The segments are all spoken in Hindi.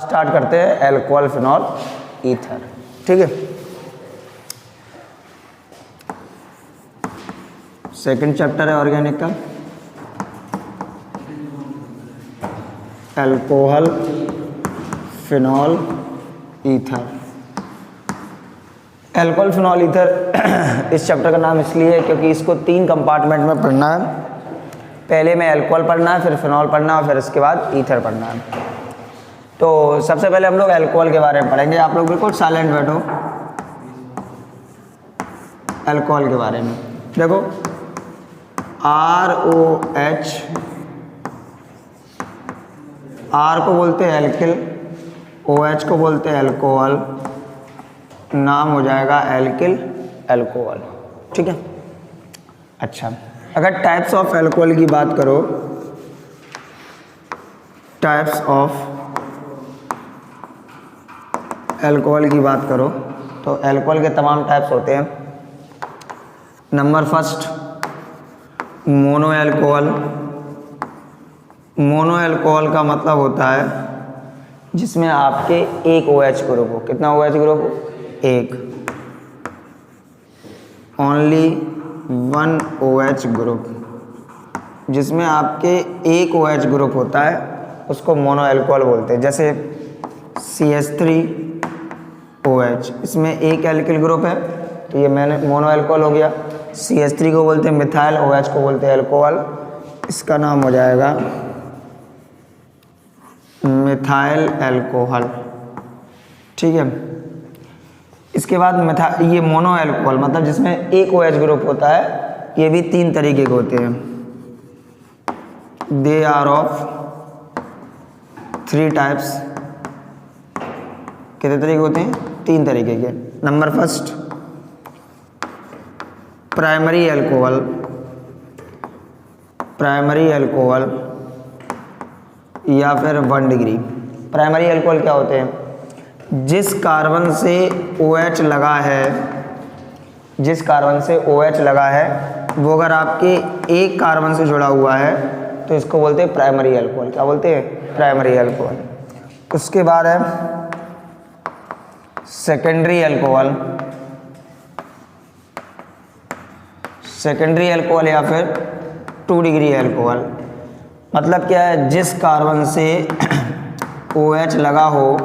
स्टार्ट करते हैं अल्कोहल फिनॉल ईथर। ठीक है, सेकंड चैप्टर है ऑर्गेनिक का, alcohol phenol ether. Alcohol phenol ether इस चैप्टर का नाम इसलिए है क्योंकि इसको 3 कंपार्टमेंट में पढ़ना है। पहले में अल्कोहल पढ़ना है, फिर फिनॉल पढ़ना है और फिर उसके बाद ईथर पढ़ना है। तो सबसे पहले हम लोग अल्कोहल के बारे में पढ़ेंगे। आप लोग बिल्कुल साइलेंट बैठो। अल्कोहल के बारे में देखो, ROH, R को बोलते हैं एल्किल, OH को बोलते हैं अल्कोहल, नाम हो जाएगा एल्किल अल्कोहल। ठीक है, अच्छा अगर टाइप्स ऑफ अल्कोहल की बात करो, टाइप्स ऑफ अल्कोहल की बात करो तो अल्कोहल के तमाम टाइप्स होते हैं। Number first mono alcohol. Mono alcohol का मतलब होता है जिसमें आपके एक OH ग्रुप हो। कितना OH ग्रुप हो? एक, ओनली 1 OH ग्रुप। जिसमें आपके एक OH ग्रुप होता है उसको मोनो अल्कोहल बोलते हैं। जैसे CH3OH, इसमें एक एल्किल ग्रुप है तो ये मैंने मोनो अल्कोहल हो गया। CH3 को बोलते हैं मिथाइल, OH को बोलते हैं अल्कोहल, इसका नाम हो जाएगा मिथाइल अल्कोहल। ठीक है, इसके बाद ये मोनो अल्कोहल मतलब जिसमें एक OH ग्रुप होता है, ये भी 3 तरीके के होते हैं। They are of 3 types. कितने तरीके होते हैं? 3 तरीके के। Number first primary alcohol. Primary alcohol या फिर 1 डिग्री। प्राइमरी अल्कोहल क्या होते हैं? जिस कार्बन से OH लगा है, जिस कार्बन से OH लगा है वो अगर आपके एक कार्बन से जुड़ा हुआ है तो इसको बोलते हैं प्राइमरी अल्कोहल। क्या बोलते हैं? Primary alcohol. उसके बाद है सेकेंडरी अल्कोहल। सेकेंडरी अल्कोहल या फिर 2 डिग्री अल्कोहल। मतलब क्या है? जिस कार्बन से OH लगा हो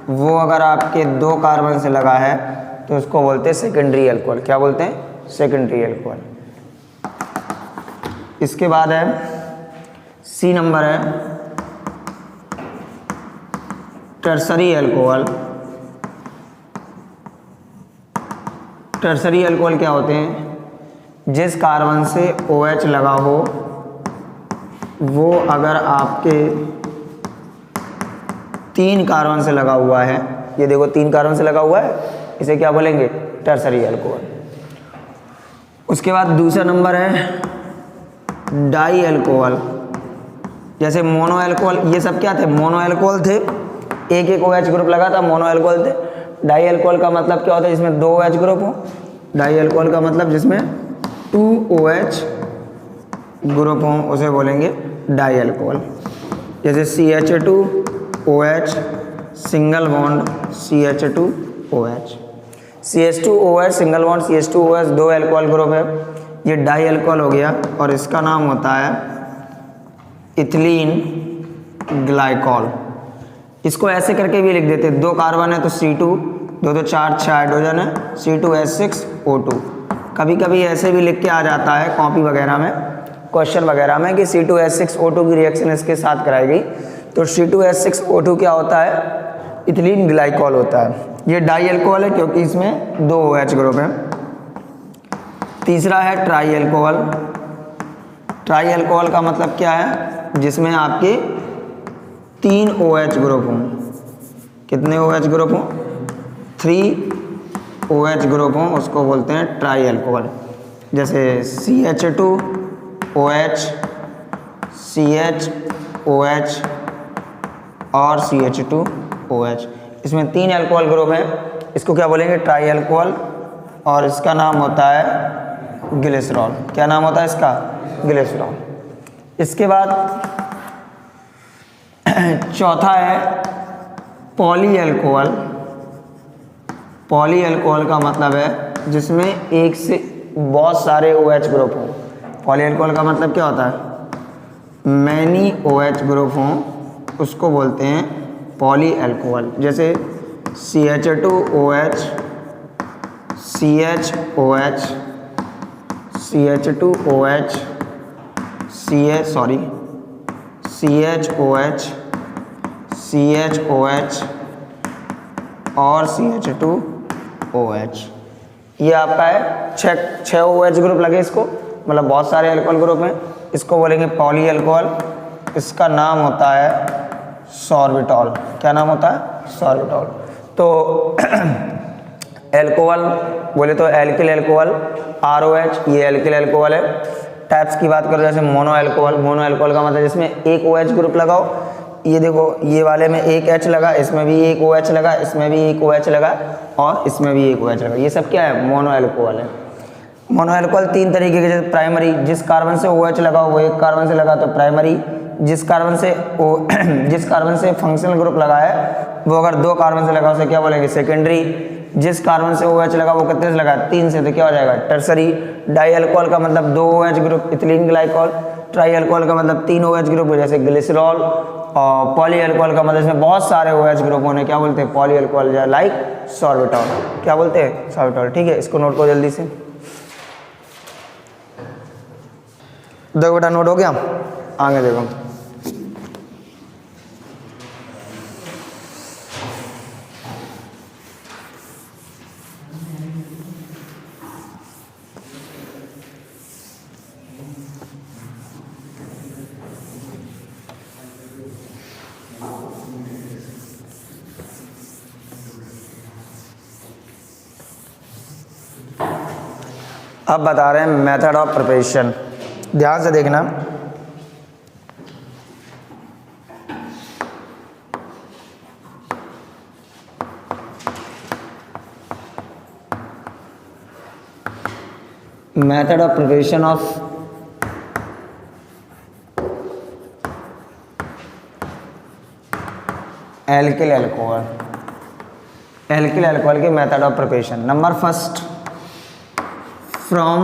वो अगर आपके 2 कार्बन से लगा है तो उसको बोलते हैं सेकेंडरी अल्कोहल। क्या बोलते हैं? Secondary alcohol. इसके बाद है C नंबर है टर्सरी अल्कोहल। टर्सरी अल्कोहल क्या होते हैं? जिस कार्बन से OH लगा हो वो अगर आपके 3 कार्बन से लगा हुआ है, ये देखो 3 कार्बन से लगा हुआ है, इसे क्या बोलेंगे? Tertiary alcohol. उसके बाद दूसरा नंबर है डाई अल्कोहल। जैसे मोनो अल्कोहल, ये सब क्या थे? मोनो अल्कोहल थे, एक OH ग्रुप लगा था, मोनो अल्कोहल थे। डाई अल्कोहल का मतलब क्या होता है? जिसमें 2 OH ग्रुप हो। डाई अल्कोहल का मतलब जिसमें 2 OH ग्रुप हों उसे बोलेंगे डाई अल्कोहल। जैसे CH2OH single bond CH2OH, CH2OH single bond CH2OH 2 alcohol group है, ये डाई अल्कोहल हो गया और इसका नाम होता है इथिलीन ग्लाइकॉल। इसको ऐसे करके भी लिख देते, 2 कार्बन है तो C2, 2 तो 4 6 हाइड्रोजन है, C2H6O2। कभी कभी ऐसे भी लिख के आ जाता है कॉपी वगैरह में, क्वेश्चन वगैरह में कि C2H6O2 की रिएक्शन इसके साथ कराई गई, तो C2H6O2 क्या होता है? इथिलीन ग्लाइकॉल होता है। ये डाई अल्कोहल है क्योंकि इसमें 2 OH ग्रुप हैं। तीसरा है ट्राई अल्कोहल। ट्राई अल्कोहल का मतलब क्या है? जिसमें आपके 3 OH ग्रुप हों। कितने OH ग्रुप हों? 3 OH ग्रुप हों, उसको बोलते हैं ट्राई अल्कोहल। जैसे CH2OH, CHOH और CH2OH, इसमें 3 अल्कोहल ग्रुप हैं, इसको क्या बोलेंगे? Try alcohol. और इसका नाम होता है ग्लिसरॉल। क्या नाम होता है इसका? ग्लिसरॉल। इसके बाद चौथा है पॉली अल्कोहल, पॉली अल्कोहल का मतलब है जिसमें एक से बहुत सारे OH ग्रुप हों। पॉली अल्कोहल का मतलब क्या होता है? मैनी OH ग्रुप हों, उसको बोलते हैं पॉली अल्कोहल। जैसे CH2OH, CHOH, CH2OH, CHOH, CHOH और CH2OH। ये आपका है छः OH ग्रुप लगे इसको, मतलब बहुत सारे अल्कोहल ग्रुप हैं, इसको बोलेंगे पॉली अल्कोहल। इसका नाम होता है सॉर्बिटॉल। क्या नाम होता है? सॉर्बिटॉल। तो अल्कोहल बोले तो एल्किल अल्कोहल, ROH, ये एल्किल अल्कोहल है। टाइप्स की बात करो जैसे मोनो अल्कोहल, मोनो अल्कोहल का मतलब जिसमें एक OH ग्रुप लगाओ। ये देखो, ये वाले में एक H लगा, इसमें भी एक OH लगा, इसमें भी एक OH लगा और इसमें भी एक OH लगा। ये सब क्या है? मोनो अल्कोहल है। मोनो अल्कोहल तीन तरीके के, जैसे प्राइमरी, जिस कार्बन से OH लगा वो एक कार्बन से लगा तो प्राइमरी। जिस कार्बन से फंक्शनल ग्रुप लगा है वो अगर दो कार्बन से लगा उसे क्या बोलेंगे? सेकेंडरी। जिस कार्बन से OH लगा वो कितने से लगा? 3 से, तो क्या हो जाएगा? टर्सरी। डाई अल्कोहल का मतलब 2 OH group, ethylene glycol. Try alcohol का मतलब 3 OH ग्रुप जैसे ग्लिसरॉल। और पॉली अल्कोहल का मतलब इसमें बहुत सारे OH ग्रुप होने, क्या बोलते हैं? Poly alcohol, like sorbitol. क्या बोलते हैं? सॉर्बिटॉल। ठीक है, इसको नोट करो जल्दी से। देखो बेटा, नोट हो गया? आगे देखो, अब बता रहे हैं मेथड ऑफ प्रिपरेशन। ध्यान से देखना। Method of preparation of alkyl alcohol. Alkyl alcohol के method of preparation. Number first, from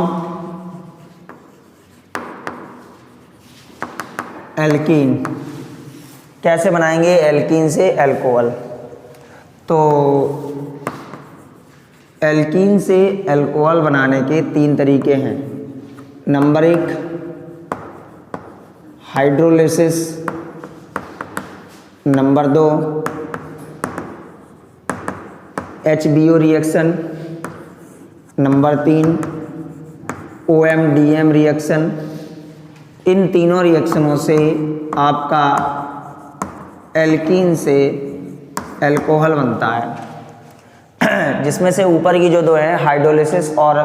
alkene. कैसे बनाएंगे एल्कीन से अल्कोहल? तो एल्कीन से अल्कोहल बनाने के 3 तरीके हैं। Number 1, hydrolysis. Number 2, HBO reaction. Number 3, OMDM reaction. इन तीनों रिएक्शनों से आपका एल्कीन से अल्कोहल बनता है, जिसमें से ऊपर की जो दो है हाइड्रोलिसिस और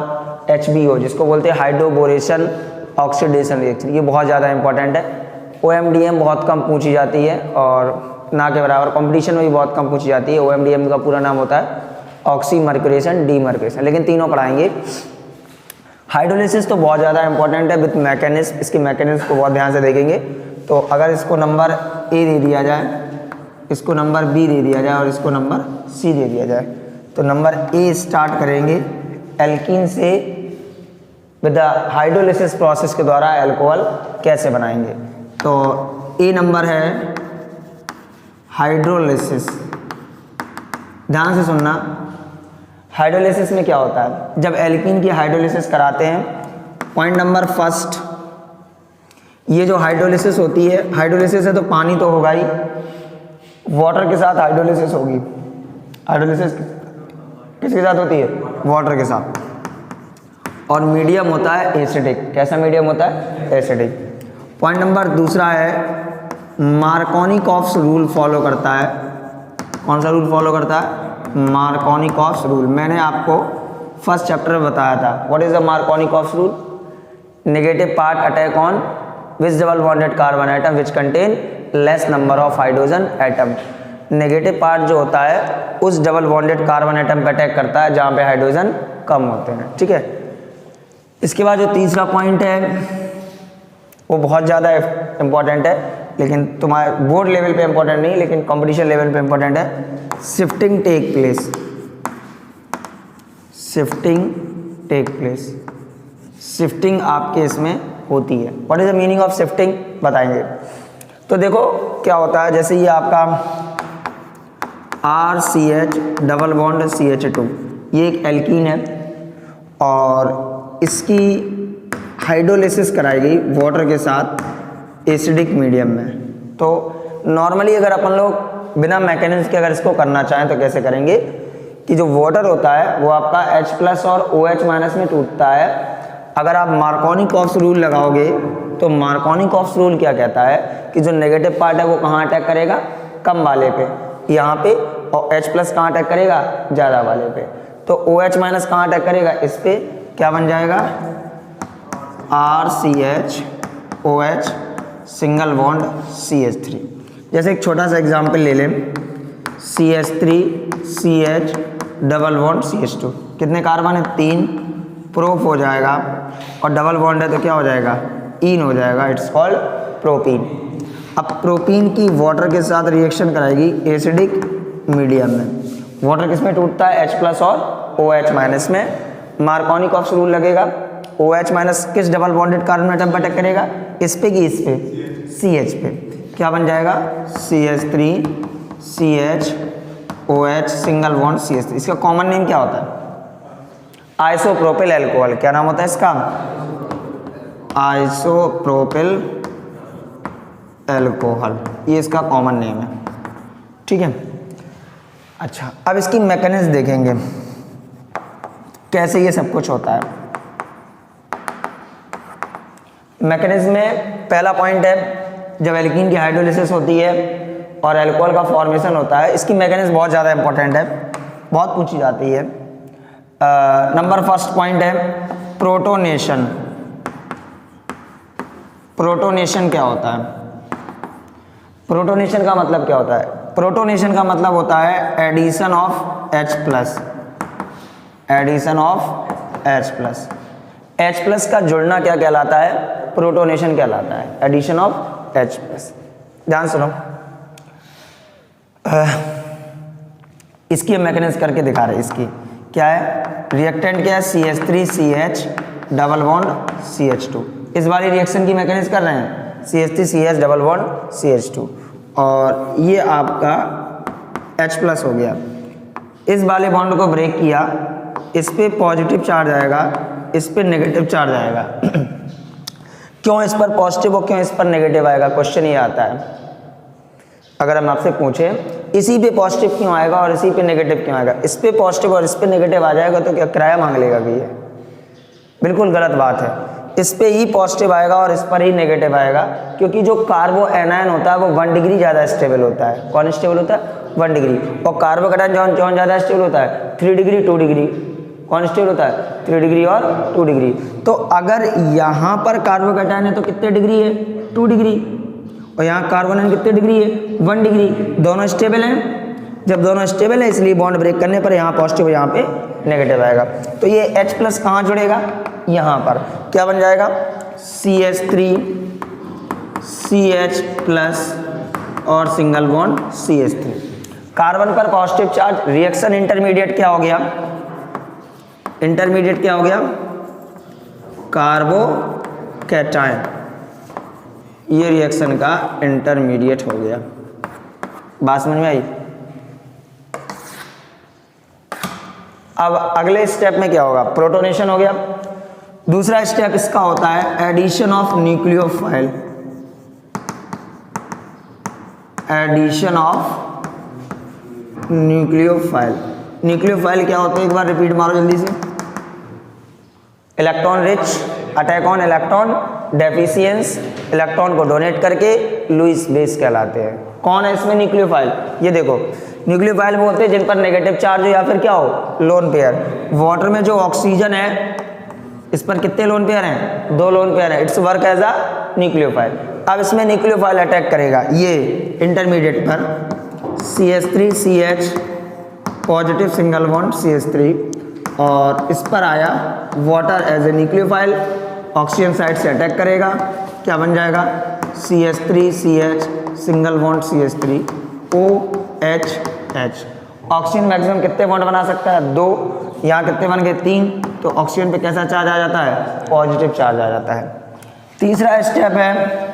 HBO, जिसको बोलते हैं हाइड्रोबोरेशन ऑक्सीडेशन रिएक्शन, ये बहुत ज़्यादा इंपॉर्टेंट है। OMDM बहुत कम पूछी जाती है और ना के बराबर, कंपटीशन में भी बहुत कम पूछी जाती है। OMDM का पूरा नाम होता है ऑक्सीमर्क्यूरेशन डीमर्क्यूरेशन, लेकिन तीनों पढ़ाएंगे। हाइड्रोलिसिस तो बहुत ज़्यादा इंपॉर्टेंट है विथ मैकेनिज्म, इसके मैकेनिज्म को बहुत ध्यान से देखेंगे। तो अगर इसको नंबर A दे दिया जाए, इसको नंबर B दे दिया जाए और इसको नंबर C दे दिया जाए, तो नंबर A स्टार्ट करेंगे एल्कीन से विद द हाइड्रोलिसिस प्रोसेस के द्वारा अल्कोहल कैसे बनाएंगे। तो A नंबर है हाइड्रोलिसिस। ध्यान से सुनना, हाइड्रोलिसिस में क्या होता है? जब एल्कीन की हाइड्रोलिसिस कराते हैं, पॉइंट नंबर फर्स्ट, ये जो हाइड्रोलिसिस होती है, हाइड्रोलिसिस है तो पानी तो होगा ही, वाटर के साथ हाइड्रोलिसिस होगी। हाइड्रोलिसिस किसके साथ होती है? वाटर के साथ। और मीडियम होता है एसिडिक। कैसा मीडियम होता है? एसिडिक। पॉइंट नंबर दूसरा है मार्कोनिकॉफ्स रूल फॉलो करता है। कौन सा रूल फॉलो करता है? Markovnikov's rule. मैंने आपको फर्स्ट चैप्टर में बताया था। What is the Markovnikov's rule? Negative part attack on which double bonded carbon atom which contain less number of hydrogen atom. Negative part जो होता है उस डबल बॉन्डेड कार्बन एटम पे अटैक करता है जहाँ पे हाइड्रोजन कम होते हैं। ठीक है, इसके बाद जो तीसरा पॉइंट है वो बहुत ज़्यादा इंपॉर्टेंट है, लेकिन तुम्हारे बोर्ड लेवल पे इंपॉर्टेंट नहीं, लेकिन कंपटीशन लेवल पे इंपॉर्टेंट है। Shifting take place, shifting take place, shifting आपके इसमें होती है। What is the meaning of shifting बताएंगे। तो देखो क्या होता है, जैसे ये आपका RCH डबल बॉन्ड CH2, ये एक एल्कीन है और इसकी हाइड्रोलिसिस कराई गई वाटर के साथ एसिडिक मीडियम में। तो नॉर्मली अगर अपन लोग बिना मैकेनिज्म के अगर इसको करना चाहें तो कैसे करेंगे कि जो वाटर होता है वो आपका H+ और OH- में टूटता है। अगर आप मार्कोनी-कॉक्स रूल लगाओगे तो मार्कोनी-कॉक्स रूल क्या कहता है कि जो नेगेटिव पार्ट है वो कहाँ अटैक करेगा, कम वाले पे, यहाँ पे, और H+ कहाँ अटैक करेगा, ज़्यादा वाले पे। तो OH- कहाँ अटैक करेगा, इस पे, क्या बन जाएगा, RCH OH single bond CH3। जैसे एक छोटा सा एग्जांपल ले लें, CH3 CH double bond CH2, कितने कार्बन है, 3, प्रोप हो जाएगा, और डबल बॉन्ड है तो क्या हो जाएगा, इन हो जाएगा, इट्स कॉल्ड प्रोपीन। अब प्रोपीन की वाटर के साथ रिएक्शन कराएगी एसिडिक मीडियम में। वाटर किस में टूटता है, H+ और OH- में। मार्कोनी-कॉक्स रूल लगेगा, OH- किस डबल बॉन्डेड कार्बन एटम पर अटैक करेगा, इस पे कि इस पे, CH पे, क्या बन जाएगा, CH3 CH OH single bond CH3। इसका कॉमन नेम क्या होता है, आइसोप्रोपिल एल्कोहल। क्या नाम होता है इसका, आइसोप्रोपिल एल्कोहल, ये इसका कॉमन नेम है, ठीक है। अच्छा, अब इसकी मैकेनिज्म देखेंगे कैसे ये सब कुछ होता है। मैकेनिज्म में पहला पॉइंट है, जब एल्कीन की हाइड्रोलिसिस होती है और अल्कोहल का फॉर्मेशन होता है, इसकी मैकेनिज्म बहुत ज़्यादा इंपॉर्टेंट है, बहुत पूछी जाती है। नंबर फर्स्ट पॉइंट है प्रोटोनेशन। प्रोटोनेशन क्या होता है, प्रोटोनेशन का मतलब क्या होता है, प्रोटोनेशन का मतलब होता है addition of H+, addition of H+। H+ का जुड़ना क्या कहलाता है, प्रोटोनेशन कहलाता है, एडिशन ऑफ H+। ध्यान सुनो, इसकी मैकेनिज्म करके दिखा रहे, इसकी क्या है, रिएक्टेंट क्या है, CH3 CH double bond CH2। इस वाली रिएक्शन की मैकेनिज्म कर रहे हैं, CH3 CH double bond CH2, और ये आपका H+ हो गया। इस वाले बॉन्ड को ब्रेक किया, इस पे पॉजिटिव चार्ज आएगा, इस पे नेगेटिव चार्ज आएगा। क्यों इस पर पॉजिटिव और क्यों इस पर नेगेटिव आएगा, क्वेश्चन ये आता है। अगर हम आपसे पूछें इसी पे पॉजिटिव क्यों आएगा और इसी पे नेगेटिव क्यों आएगा, इस पे पॉजिटिव और इस पे नेगेटिव आ जाएगा तो क्या किराया मांग लेगा कि ये बिल्कुल गलत बात है। इस पे ही पॉजिटिव आएगा और इस पर ही नेगेटिव आएगा, क्योंकि जो कार्बो एनायन होता है वो 1 डिग्री ज़्यादा स्टेबल होता है। कौन स्टेबल होता है, 1 डिग्री। और कार्बोकेटायन जौन ज़्यादा स्टेबल होता है, 3 डिग्री 2 डिग्री। कौन स्टेबल होता है, 3 डिग्री और 2 डिग्री। तो अगर यहाँ पर कार्बोकेटायन है तो कितने डिग्री है, 2 डिग्री, और यहाँ कार्बन कितने डिग्री है, 1 डिग्री। दोनों स्टेबल हैं, जब दोनों स्टेबल है इसलिए बॉन्ड ब्रेक करने पर यहाँ पॉजिटिव यहाँ पे नेगेटिव आएगा। तो ये H+ कहाँ जुड़ेगा, यहाँ पर, क्या बन जाएगा, CH3 CH+ और सिंगल बॉन्ड CH3। कार्बन पर पॉजिटिव चार्ज, रिएक्शन इंटरमीडिएट क्या हो गया, इंटरमीडिएट क्या हो गया, कार्बोकैटायन, ये रिएक्शन का इंटरमीडिएट हो गया। बात समझ में आई। अब अगले स्टेप में क्या होगा, प्रोटोनेशन हो गया। दूसरा स्टेप इसका होता है addition of nucleophile. Addition of nucleophile. Nucleophile क्या होते हैं, एक बार रिपीट मारो जल्दी से। Electron rich, attack on electron deficiency, electron को डोनेट करके लुईस बेस कहलाते हैं। कौन है इसमें न्यूक्लियोफाइल, ये देखो, न्यूक्लियोफाइल वो होते हैं जिन पर नेगेटिव चार्ज हो या फिर क्या हो, लोन पेयर। वाटर में जो ऑक्सीजन है इस पर कितने लोन पेयर हैं, 2 लोन पेयर हैं, it's work as a nucleophile. अब इसमें न्यूक्लियोफाइल अटैक करेगा ये इंटरमीडिएट पर, CH3 CH positive single bond CH3, और इस पर आया water as a nucleophile, oxygen side से अटैक करेगा क्या बन जाएगा, CH3CH single bond CH3 OH। Oxygen maximum कितने बॉन्ड बना सकता है, 2, यहाँ कितने बन गए, 3, तो ऑक्सीजन पे कैसा चार्ज आ जाता है, पॉजिटिव चार्ज आ जाता है। तीसरा स्टेप है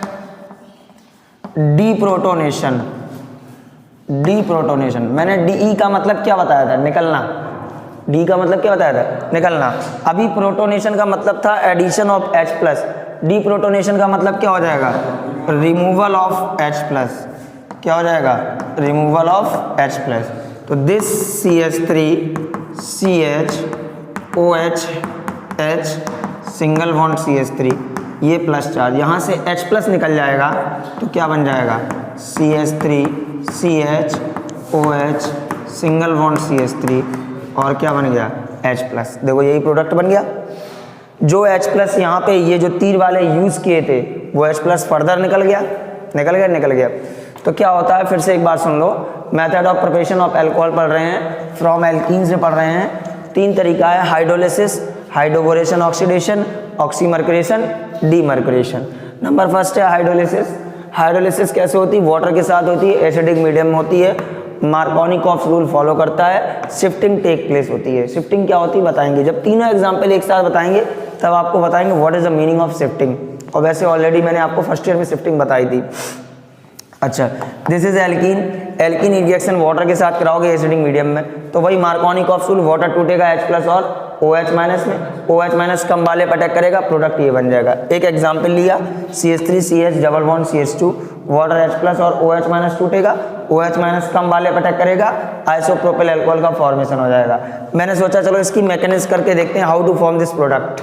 डीप्रोटोनेशन। डीप्रोटोनेशन मैंने DE का मतलब क्या बताया था, निकलना। D का मतलब क्या बताया था, निकलना। अभी प्रोटोनेशन का मतलब था एडिशन ऑफ H+, डीप्रोटोनेशन का मतलब क्या हो जाएगा, रिमूवल ऑफ H+। क्या हो जाएगा, रिमूवल ऑफ H+। तो this CH3CH OH H single bond CH3, ये प्लस चार्ज, यहाँ से H+ निकल जाएगा तो क्या बन जाएगा, CH3CH OH single bond CH3 और क्या बन गया, H+। देखो यही प्रोडक्ट बन गया। जो H+ यहाँ पे ये जो तीर वाले यूज़ किए थे वो H+ फर्दर निकल गया। तो क्या होता है, फिर से एक बार सुन लो। Method of preparation of alcohol पढ़ रहे हैं, फ्रॉम एल्कीन से पढ़ रहे हैं। 3 तरीका है, hydrolysis, hydroboration oxidation, oxymercuration, demercuration. Number first है हाइड्रोलिसिस। हाइड्रोलिसिस कैसे होती है, वाटर के साथ होती है, एसिडिक मीडियम होती है, मार्कोनिकॉफ रूल फॉलो करता है, शिफ्टिंग टेक प्लेस होती है। शिफ्टिंग क्या होती है बताएंगे, जब तीनों एग्जाम्पल एक साथ बताएंगे तब आपको बताएंगे what is the meaning of shifting. और वैसे ऑलरेडी मैंने आपको फर्स्ट ईयर में शिफ्टिंग बताई थी। अच्छा, this is alkene. Alkene reaction water के साथ कराओगे एसिडिक मीडियम में, तो वही मार्कोनिकॉफ रूल, वाटर टूटेगा H+ और OH- में, OH- कम वाले पर अटैक करेगा, प्रोडक्ट ये बन जाएगा। एक एग्जाम्पल लिया, CH3CH double bond CH2, water H+ और OH- टूटेगा, OH- कम वाले पर अटैक करेगा, आइसोप्रोपिल अल्कोहल का फॉर्मेशन हो जाएगा। मैंने सोचा चलो इसकी मैकेनिज्म करके देखते हैं, how to form this product.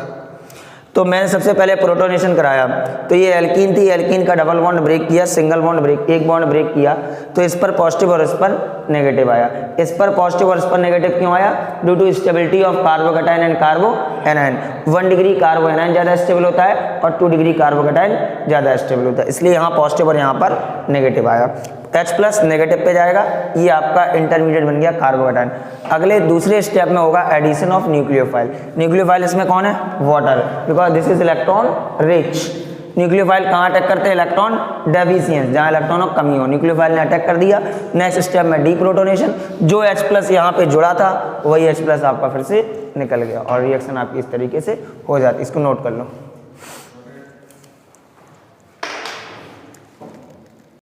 तो मैंने सबसे पहले प्रोटोनेशन कराया। तो ये एल्कीन थी, एल्कीन का डबल बॉन्ड ब्रेक किया, सिंगल बॉन्ड ब्रेक, एक बॉन्ड ब्रेक किया, तो इस पर पॉजिटिव और इस पर नेगेटिव आया। इस पर पॉजिटिव और इस पर नेगेटिव क्यों आया, due to stability of carbocation and carboanion. 1 degree carboanion ज़्यादा स्टेबल होता है और 2 डिग्री कार्बोकैटायन ज़्यादा स्टेबल होता है, इसलिए यहाँ पॉजिटिव और यहाँ पर नेगेटिव आया। H+ नेगेटिव पे जाएगा, ये आपका इंटरमीडिएट बन गया कार्बोकैटायन। अगले दूसरे स्टेप में होगा एडिशन ऑफ न्यूक्लियोफाइल। न्यूक्लियोफाइल इसमें कौन है, water, because this is electron rich. Nucleophile कहाँ अटैक करते हैं, इलेक्ट्रॉन डेफिशिएंस, जहाँ इलेक्ट्रॉनों की कमी हो, न्यूक्लियोफाइल ने अटैक कर दिया। नेक्स्ट स्टेप में डीप्रोटोनेशन, जो H+ यहाँ पे जुड़ा था वही H+ आपका फिर से निकल गया और रिएक्शन आपकी इस तरीके से हो जाती है। इसको नोट कर लो।